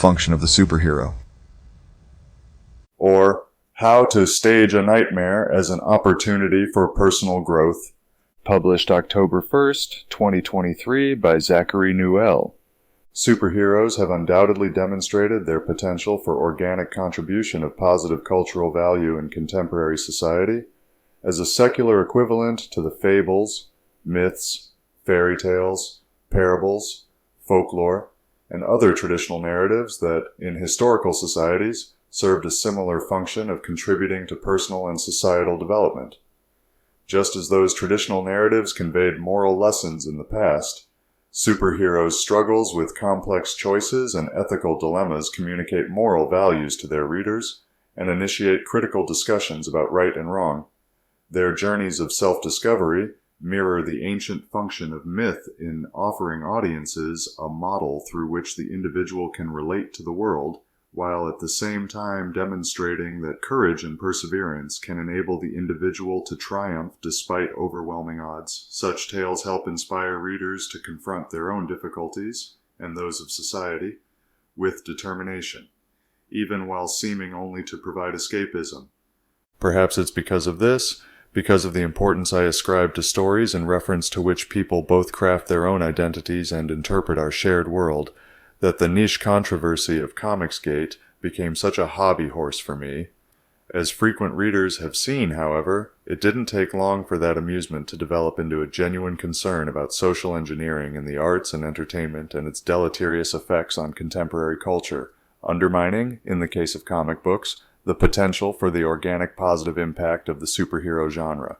function of the superhero. Or How to Stage a Nightmare as an Opportunity for Personal Growth, published October 1st, 2023 by Zachary Newell. Superheroes have undoubtedly demonstrated their potential for organic contribution of positive cultural value in contemporary society as a secular equivalent to the fables, myths, fairy tales, parables, folklore, and other traditional narratives that, in historical societies, served a similar function of contributing to personal and societal development. Just as those traditional narratives conveyed moral lessons in the past, superheroes' struggles with complex choices and ethical dilemmas communicate moral values to their readers and initiate critical discussions about right and wrong. Their journeys of self-discovery mirror the ancient function of myth in offering audiences a model through which the individual can relate to the world, while at the same time demonstrating that courage and perseverance can enable the individual to triumph despite overwhelming odds. Such tales help inspire readers to confront their own difficulties, and those of society, with determination, even while seeming only to provide escapism. Perhaps it's because of the importance I ascribe to stories in reference to which people both craft their own identities and interpret our shared world, that the niche controversy of Comicsgate became such a hobby horse for me. As frequent readers have seen, however, it didn't take long for that amusement to develop into a genuine concern about social engineering in the arts and entertainment and its deleterious effects on contemporary culture, undermining, in the case of comic books, the potential for the organic positive impact of the superhero genre.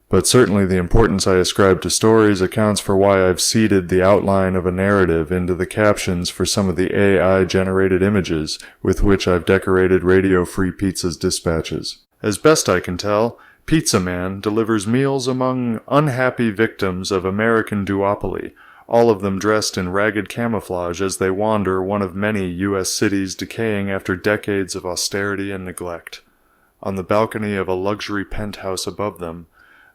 But certainly the importance I ascribe to stories accounts for why I've seeded the outline of a narrative into the captions for some of the AI-generated images with which I've decorated Radio Free Pizza's dispatches. As best I can tell, Pizza Man delivers meals among unhappy victims of American duopoly, all of them dressed in ragged camouflage as they wander one of many U.S. cities decaying after decades of austerity and neglect. On the balcony of a luxury penthouse above them,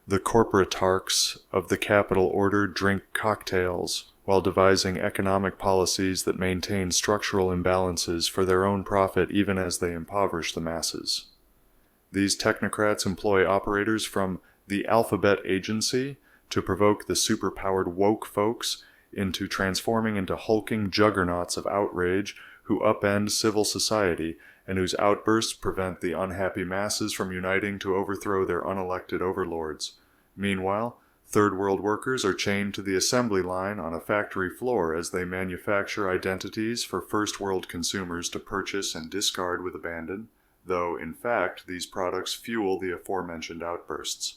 the corporatarchs of the capital order drink cocktails while devising economic policies that maintain structural imbalances for their own profit even as they impoverish the masses. These technocrats employ operators from the Alphabet Agency to provoke the superpowered woke folks into transforming into hulking juggernauts of outrage who upend civil society and whose outbursts prevent the unhappy masses from uniting to overthrow their unelected overlords. Meanwhile, third world workers are chained to the assembly line on a factory floor as they manufacture identities for first world consumers to purchase and discard with abandon, though, in fact, these products fuel the aforementioned outbursts.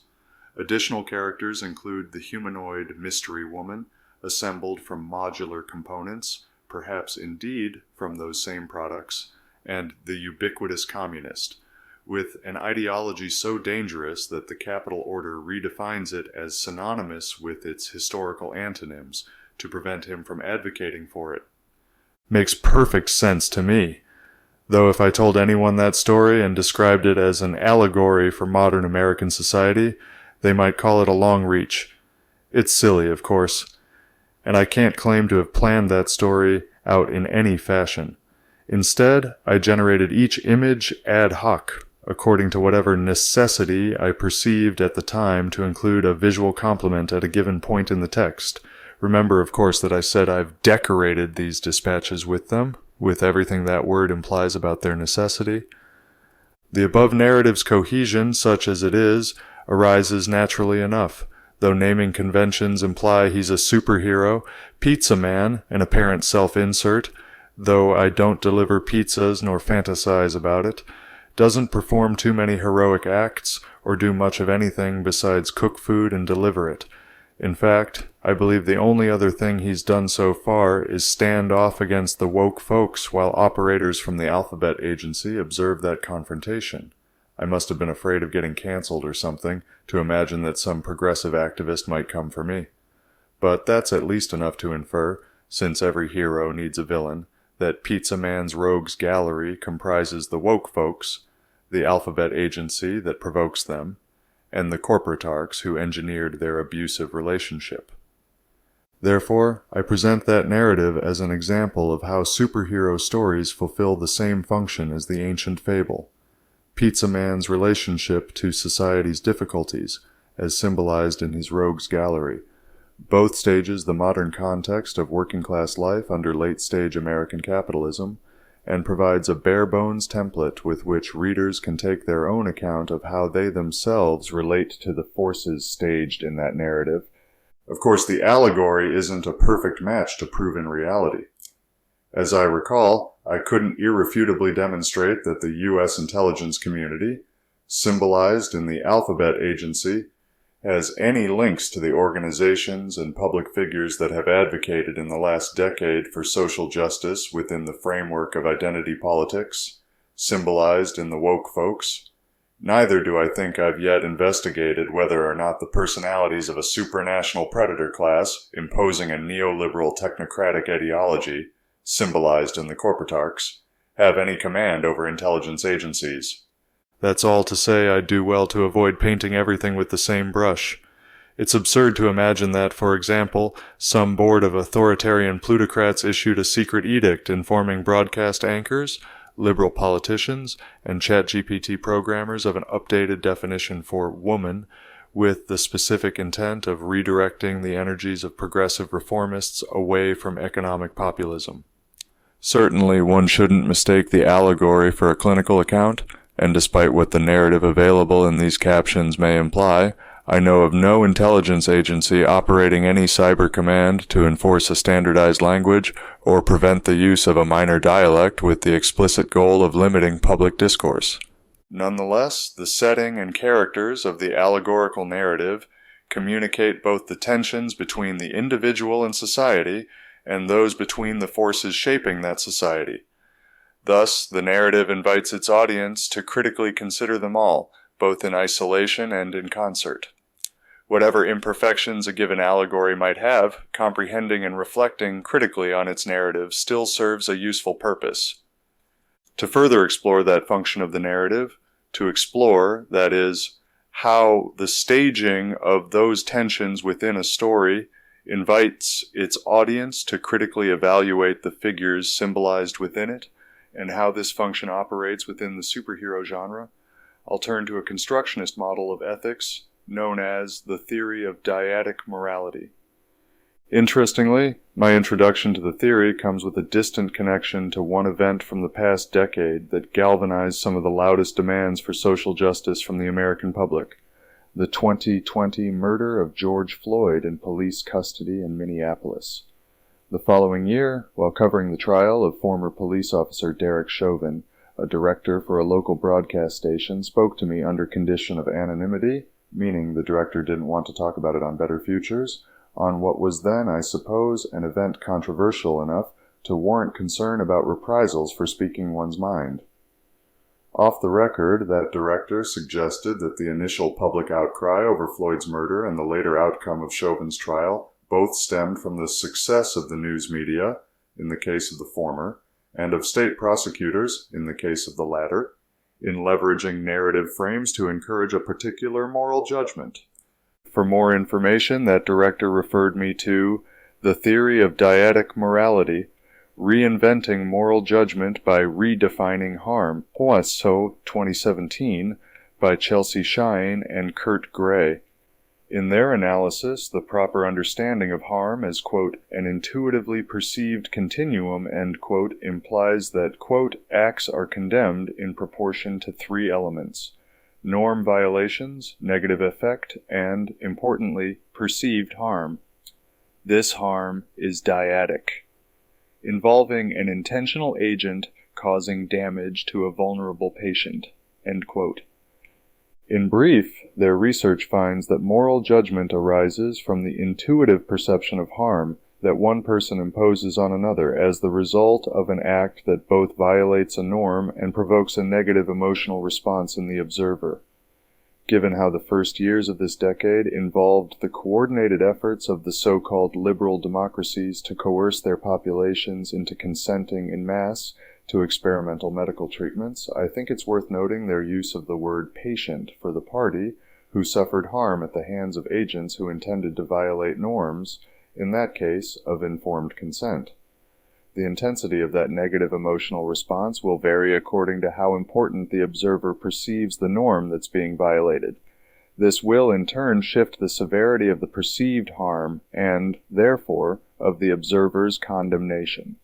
Additional characters include the humanoid mystery woman, assembled from modular components, perhaps indeed from those same products, and the ubiquitous communist, with an ideology so dangerous that the capital order redefines it as synonymous with its historical antonyms to prevent him from advocating for it. Makes perfect sense to me, though if I told anyone that story and described it as an allegory for modern American society, they might call it a long reach. It's silly, of course, and I can't claim to have planned that story out in any fashion. Instead, I generated each image ad hoc, according to whatever necessity I perceived at the time to include a visual complement at a given point in the text. Remember, of course, that I said I've decorated these dispatches with them, with everything that word implies about their necessity. The above narrative's cohesion, such as it is, arises naturally enough. Though naming conventions imply he's a superhero, Pizza Man, an apparent self-insert, though I don't deliver pizzas nor fantasize about it, doesn't perform too many heroic acts or do much of anything besides cook food and deliver it. In fact, I believe the only other thing he's done so far is stand off against the woke folks while operators from the Alphabet Agency observe that confrontation. I must have been afraid of getting canceled or something to imagine that some progressive activist might come for me. But that's at least enough to infer, since every hero needs a villain, that Pizza Man's rogues gallery comprises the woke folks, the Alphabet Agency that provokes them, and the corporatarchs who engineered their abusive relationship. Therefore, I present that narrative as an example of how superhero stories fulfill the same function as the ancient fable: Pizza Man's relationship to society's difficulties, as symbolized in his rogues gallery. Both stages the modern context of working-class life under late-stage American capitalism, and provides a bare-bones template with which readers can take their own account of how they themselves relate to the forces staged in that narrative. Of course, the allegory isn't a perfect match to proven reality. As I recall, I couldn't irrefutably demonstrate that the U.S. intelligence community, symbolized in the Alphabet Agency, has any links to the organizations and public figures that have advocated in the last decade for social justice within the framework of identity politics, symbolized in the woke folks. Neither do I think I've yet investigated whether or not the personalities of a supranational predator class imposing a neoliberal technocratic ideology, symbolized in the corporatarchs, have any command over intelligence agencies. That's all to say I'd do well to avoid painting everything with the same brush. It's absurd to imagine that, for example, some board of authoritarian plutocrats issued a secret edict informing broadcast anchors, liberal politicians, and ChatGPT programmers of an updated definition for woman, with the specific intent of redirecting the energies of progressive reformists away from economic populism. Certainly, one shouldn't mistake the allegory for a clinical account, and despite what the narrative available in these captions may imply, I know of no intelligence agency operating any cyber command to enforce a standardized language or prevent the use of a minor dialect with the explicit goal of limiting public discourse. Nonetheless, the setting and characters of the allegorical narrative communicate both the tensions between the individual and society and those between the forces shaping that society. Thus, the narrative invites its audience to critically consider them all, both in isolation and in concert. Whatever imperfections a given allegory might have, comprehending and reflecting critically on its narrative still serves a useful purpose. To further explore that function of the narrative, to explore, that is, how the staging of those tensions within a story invites its audience to critically evaluate the figures symbolized within it, and how this function operates within the superhero genre, I'll turn to a constructionist model of ethics known as the theory of dyadic morality. Interestingly, my introduction to the theory comes with a distant connection to one event from the past decade that galvanized some of the loudest demands for social justice from the American public: the 2020 murder of George Floyd in police custody in Minneapolis. The following year, while covering the trial of former police officer Derek Chauvin, a director for a local broadcast station spoke to me under condition of anonymity, meaning the director didn't want to talk about it on Better Futures, on what was then, I suppose, an event controversial enough to warrant concern about reprisals for speaking one's mind. Off the record, that director suggested that the initial public outcry over Floyd's murder and the later outcome of Chauvin's trial both stemmed from the success of the news media, in the case of the former, and of state prosecutors, in the case of the latter, in leveraging narrative frames to encourage a particular moral judgment. For more information, that director referred me to The Theory of Dyadic Morality, Reinventing Moral Judgment by Redefining Harm, Poisson 2017, by Chelsea Shine and Kurt Gray. In their analysis, the proper understanding of harm as, quote, an intuitively perceived continuum, end quote, implies that, quote, acts are condemned in proportion to three elements: norm violations, negative effect, and, importantly, perceived harm. This harm is dyadic, involving an intentional agent causing damage to a vulnerable patient, end quote. In brief, their research finds that moral judgment arises from the intuitive perception of harm that one person imposes on another as the result of an act that both violates a norm and provokes a negative emotional response in the observer. Given how the first years of this decade involved the coordinated efforts of the so-called liberal democracies to coerce their populations into consenting en masse to experimental medical treatments, I think it's worth noting their use of the word patient for the party who suffered harm at the hands of agents who intended to violate norms, in that case, of informed consent. The intensity of that negative emotional response will vary according to how important the observer perceives the norm that's being violated. This will, in turn, shift the severity of the perceived harm and, therefore, of the observer's condemnation.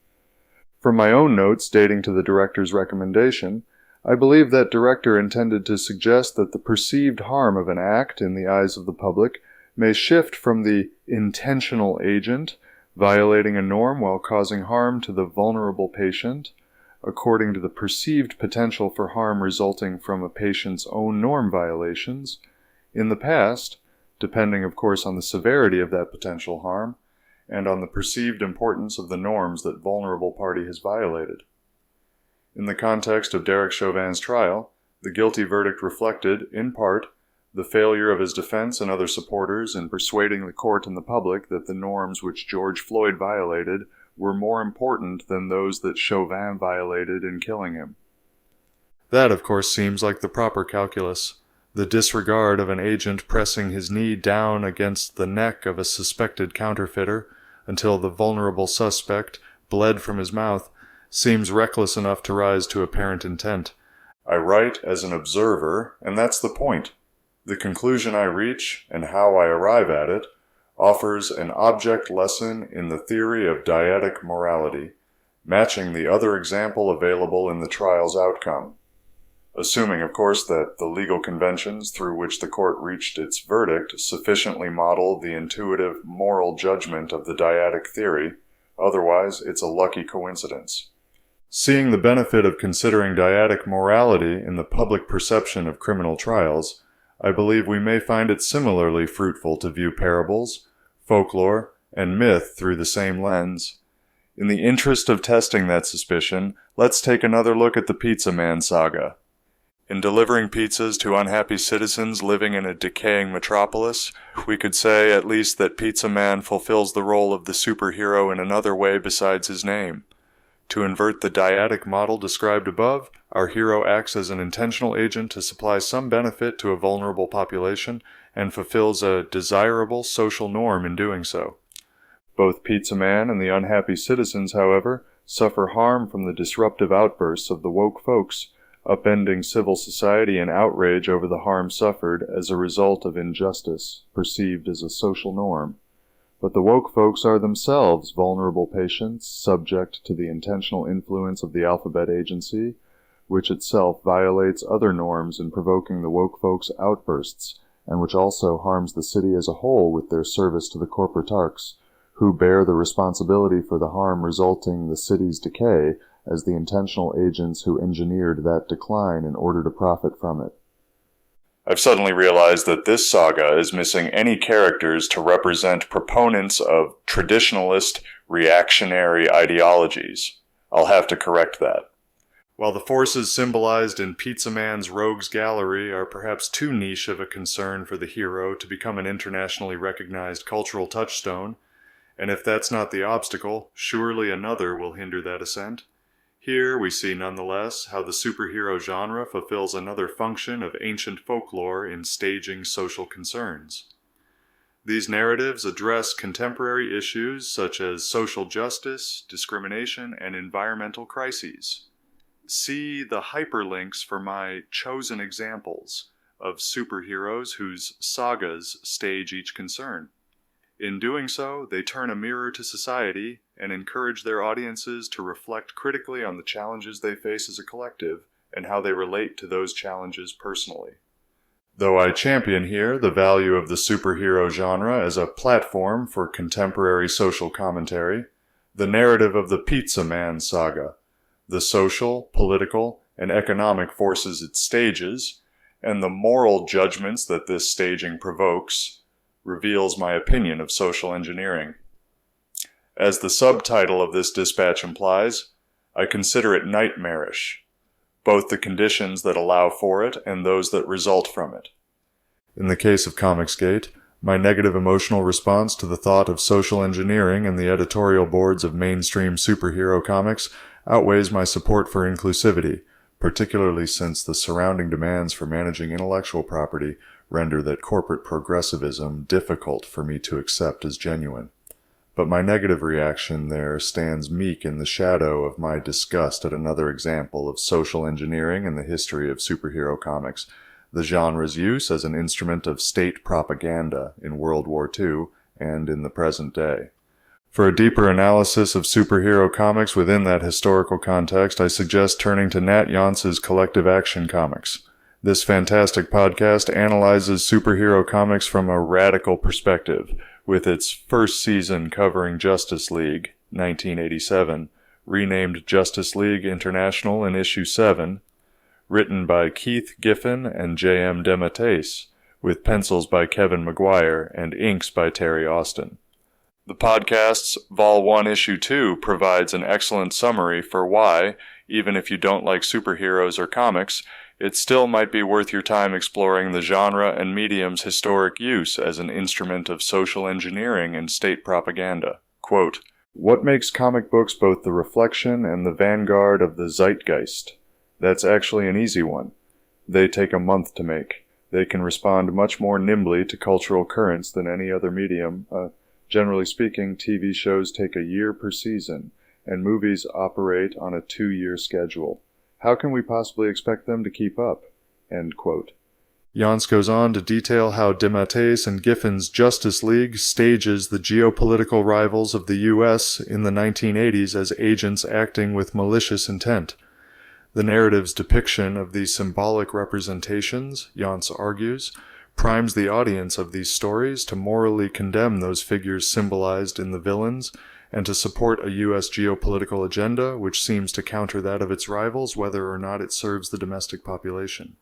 From my own notes dating to the director's recommendation, I believe that director intended to suggest that the perceived harm of an act in the eyes of the public may shift from the intentional agent violating a norm while causing harm to the vulnerable patient, according to the perceived potential for harm resulting from a patient's own norm violations, in the past, depending of course on the severity of that potential harm, and on the perceived importance of the norms that vulnerable party has violated. In the context of Derek Chauvin's trial, the guilty verdict reflected, in part, the failure of his defense and other supporters in persuading the court and the public that the norms which George Floyd violated were more important than those that Chauvin violated in killing him. That, of course, seems like the proper calculus. The disregard of an agent pressing his knee down against the neck of a suspected counterfeiter until the vulnerable suspect bled from his mouth seems reckless enough to rise to apparent intent. I write as an observer, and that's the point. The conclusion I reach, and how I arrive at it, offers an object lesson in the theory of dyadic morality, matching the other example available in the trial's outcome. Assuming, of course, that the legal conventions through which the court reached its verdict sufficiently model the intuitive moral judgment of the dyadic theory, otherwise it's a lucky coincidence. Seeing the benefit of considering dyadic morality in the public perception of criminal trials, I believe we may find it similarly fruitful to view parables, folklore, and myth through the same lens. In the interest of testing that suspicion, let's take another look at the Pizza Man saga. In delivering pizzas to unhappy citizens living in a decaying metropolis, we could say at least that Pizza Man fulfills the role of the superhero in another way besides his name. To invert the dyadic model described above, our hero acts as an intentional agent to supply some benefit to a vulnerable population and fulfills a desirable social norm in doing so. Both Pizza Man and the unhappy citizens, however, suffer harm from the disruptive outbursts of the woke folks, upending civil society in outrage over the harm suffered as a result of injustice perceived as a social norm. But the woke folks are themselves vulnerable patients subject to the intentional influence of the alphabet agency, which itself violates other norms in provoking the woke folks' outbursts, and which also harms the city as a whole with their service to the corporatarchs, who bear the responsibility for the harm resulting the city's decay as the intentional agents who engineered that decline in order to profit from it. I've suddenly realized that this saga is missing any characters to represent proponents of traditionalist, reactionary ideologies. I'll have to correct that. While the forces symbolized in Pizza Man's rogues gallery are perhaps too niche of a concern for the hero to become an internationally recognized cultural touchstone, and if that's not the obstacle, surely another will hinder that ascent. Here we see nonetheless how the superhero genre fulfills another function of ancient folklore in staging social concerns. These narratives address contemporary issues such as social justice, discrimination, and environmental crises. See the hyperlinks for my chosen examples of superheroes whose sagas stage each concern. In doing so, they turn a mirror to society and encourage their audiences to reflect critically on the challenges they face as a collective and how they relate to those challenges personally. Though I champion here the value of the superhero genre as a platform for contemporary social commentary, the narrative of the Pizza Man saga, the social, political, and economic forces it stages, and the moral judgments that this staging provokes, reveals my opinion of social engineering. As the subtitle of this dispatch implies, I consider it nightmarish, both the conditions that allow for it and those that result from it. In the case of Comicsgate, my negative emotional response to the thought of social engineering in the editorial boards of mainstream superhero comics outweighs my support for inclusivity, particularly since the surrounding demands for managing intellectual property render that corporate progressivism difficult for me to accept as genuine. but my negative reaction there stands meek in the shadow of my disgust at another example of social engineering in the history of superhero comics, the genre's use as an instrument of state propaganda in World War II and in the present day. For a deeper analysis of superhero comics within that historical context, I suggest turning to Nat Jance's Collective Action Comics. This fantastic podcast analyzes superhero comics from a radical perspective, with its first season covering Justice League, 1987, renamed Justice League International in issue 7, written by Keith Giffen and J.M. DeMatteis, with pencils by Kevin Maguire and inks by Terry Austin. The podcast's Vol 1 Issue 2 provides an excellent summary for why, even if you don't like superheroes or comics, it still might be worth your time exploring the genre and medium's historic use as an instrument of social engineering and state propaganda. Quote, "What makes comic books both the reflection and the vanguard of the zeitgeist? That's actually an easy one. They take a month to make. They can respond much more nimbly to cultural currents than any other medium. Generally speaking, TV shows take a year per season, and movies operate on a 2-year schedule. How can we possibly expect them to keep up?" End quote. Jans goes on to detail how DeMatteis and Giffen's Justice League stages the geopolitical rivals of the U.S. in the 1980s as agents acting with malicious intent. The narrative's depiction of these symbolic representations, Jans argues, primes the audience of these stories to morally condemn those figures symbolized in the villains and to support a U.S. geopolitical agenda which seems to counter that of its rivals whether or not it serves the domestic population.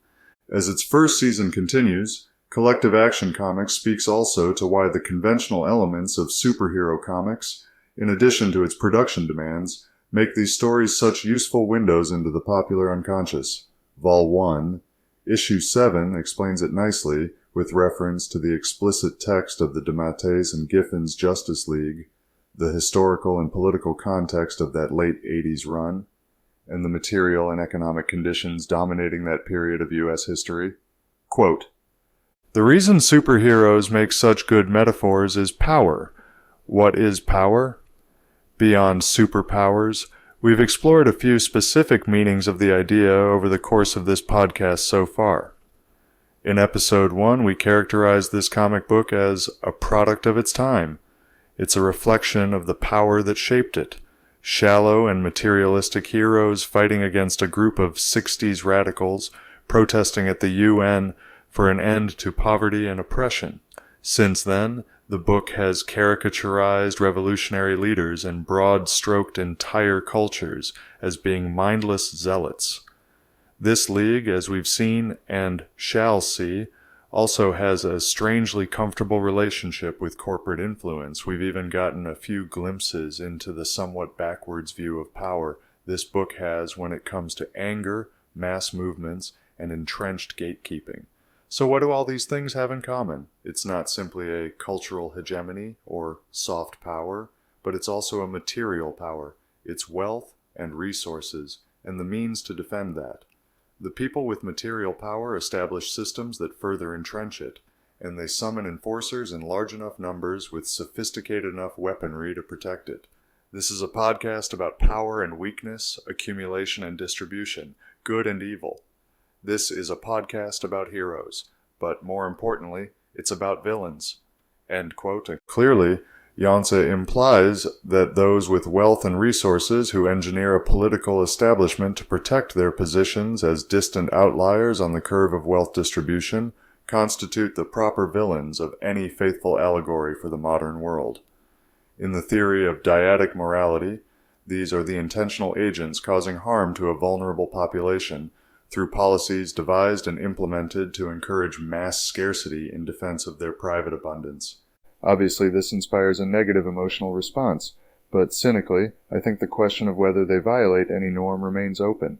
As its first season continues, Collective Action Comics speaks also to why the conventional elements of superhero comics, in addition to its production demands, make these stories such useful windows into the popular unconscious. Vol 1, Issue 7 explains it nicely with reference to the explicit text of the DeMatteis and Giffen's Justice League, the historical and political context of that late 80s run, and the material and economic conditions dominating that period of U.S. history. Quote, "The reason superheroes make such good metaphors is power. What is power? Beyond superpowers, we've explored a few specific meanings of the idea over the course of this podcast so far. In Episode 1, we characterized this comic book as a product of its time. It's a reflection of the power that shaped it. Shallow and materialistic heroes fighting against a group of 60s radicals protesting at the UN for an end to poverty and oppression. Since then, the book has caricaturized revolutionary leaders and broad-stroked entire cultures as being mindless zealots. This league, as we've seen and shall see, also has a strangely comfortable relationship with corporate influence. We've even gotten a few glimpses into the somewhat backwards view of power this book has when it comes to anger, mass movements, and entrenched gatekeeping. So what do all these things have in common? It's not simply a cultural hegemony or soft power, but it's also a material power. It's wealth and resources, and the means to defend that. The people with material power establish systems that further entrench it, and they summon enforcers in large enough numbers with sophisticated enough weaponry to protect it. This is a podcast about power and weakness, accumulation and distribution, good and evil. This is a podcast about heroes, but more importantly, it's about villains. End quote. And clearly, Jans implies that those with wealth and resources who engineer a political establishment to protect their positions as distant outliers on the curve of wealth distribution constitute the proper villains of any faithful allegory for the modern world. In the theory of dyadic morality, these are the intentional agents causing harm to a vulnerable population through policies devised and implemented to encourage mass scarcity in defense of their private abundance. Obviously, this inspires a negative emotional response, but cynically, I think the question of whether they violate any norm remains open.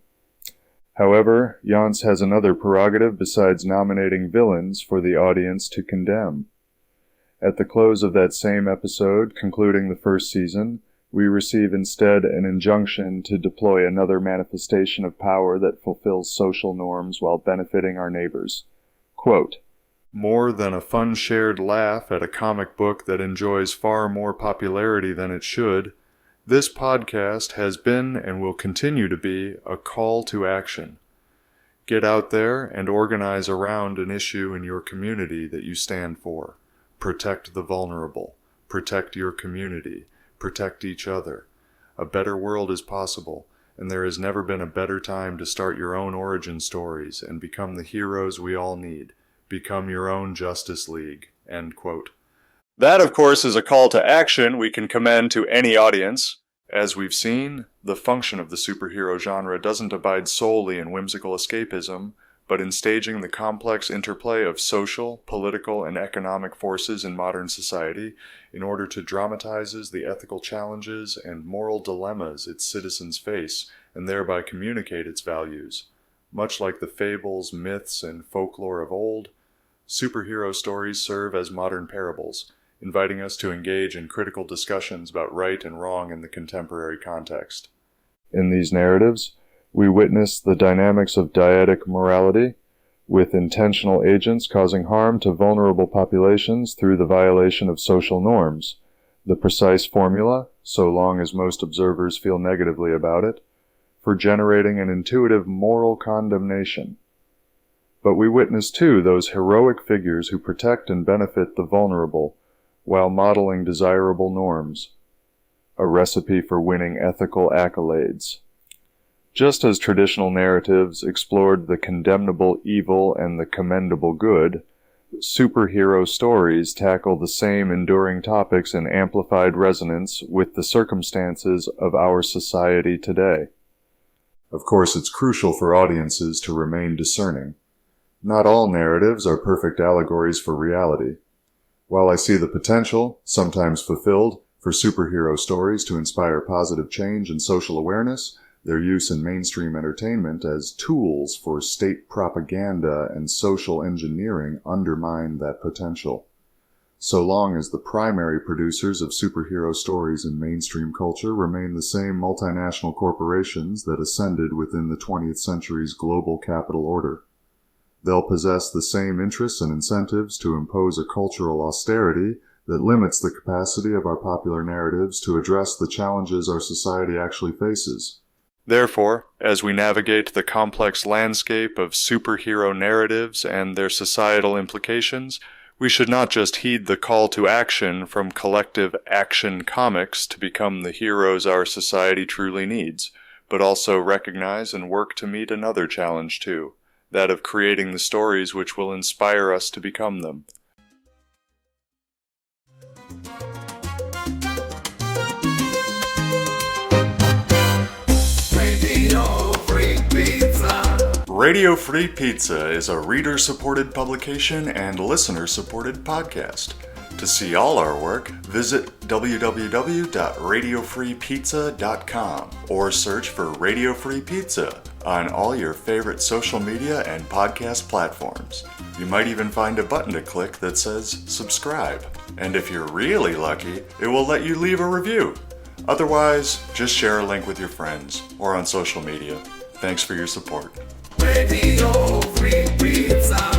However, Jans has another prerogative besides nominating villains for the audience to condemn. At the close of that same episode, concluding the first season, we receive instead an injunction to deploy another manifestation of power that fulfills social norms while benefiting our neighbors. Quote, More than a fun shared laugh at a comic book that enjoys far more popularity than it should, this podcast has been and will continue to be a call to action. Get out there and organize around an issue in your community that you stand for. Protect the vulnerable. Protect your community. Protect each other. A better world is possible, and there has never been a better time to start your own origin stories and become the heroes we all need. Become your own Justice League." End quote. That, of course, is a call to action we can commend to any audience. As we've seen, the function of the superhero genre doesn't abide solely in whimsical escapism, but in staging the complex interplay of social, political, and economic forces in modern society in order to dramatize the ethical challenges and moral dilemmas its citizens face, and thereby communicate its values. Much like the fables, myths, and folklore of old, superhero stories serve as modern parables, inviting us to engage in critical discussions about right and wrong in the contemporary context. In these narratives, we witness the dynamics of dyadic morality, with intentional agents causing harm to vulnerable populations through the violation of social norms. The precise formula, so long as most observers feel negatively about it, for generating an intuitive moral condemnation. But we witness, too, those heroic figures who protect and benefit the vulnerable, while modeling desirable norms. A recipe for winning ethical accolades. Just as traditional narratives explored the condemnable evil and the commendable good, superhero stories tackle the same enduring topics in amplified resonance with the circumstances of our society today. Of course, it's crucial for audiences to remain discerning. Not all narratives are perfect allegories for reality. While I see the potential, sometimes fulfilled, for superhero stories to inspire positive change and social awareness, their use in mainstream entertainment as tools for state propaganda and social engineering undermine that potential. So long as the primary producers of superhero stories in mainstream culture remain the same multinational corporations that ascended within the 20th century's global capital order. They'll possess the same interests and incentives to impose a cultural austerity that limits the capacity of our popular narratives to address the challenges our society actually faces. Therefore, as we navigate the complex landscape of superhero narratives and their societal implications, we should not just heed the call to action from collective action comics to become the heroes our society truly needs, but also recognize and work to meet another challenge too, that of creating the stories which will inspire us to become them. Radio Free Pizza is a reader-supported publication and listener-supported podcast. To see all our work, visit www.radiofreepizza.com or search for Radio Free Pizza on all your favorite social media and podcast platforms. You might even find a button to click that says subscribe. And if you're really lucky, it will let you leave a review. Otherwise, just share a link with your friends or on social media. Thanks for your support. Radio Free Pizza.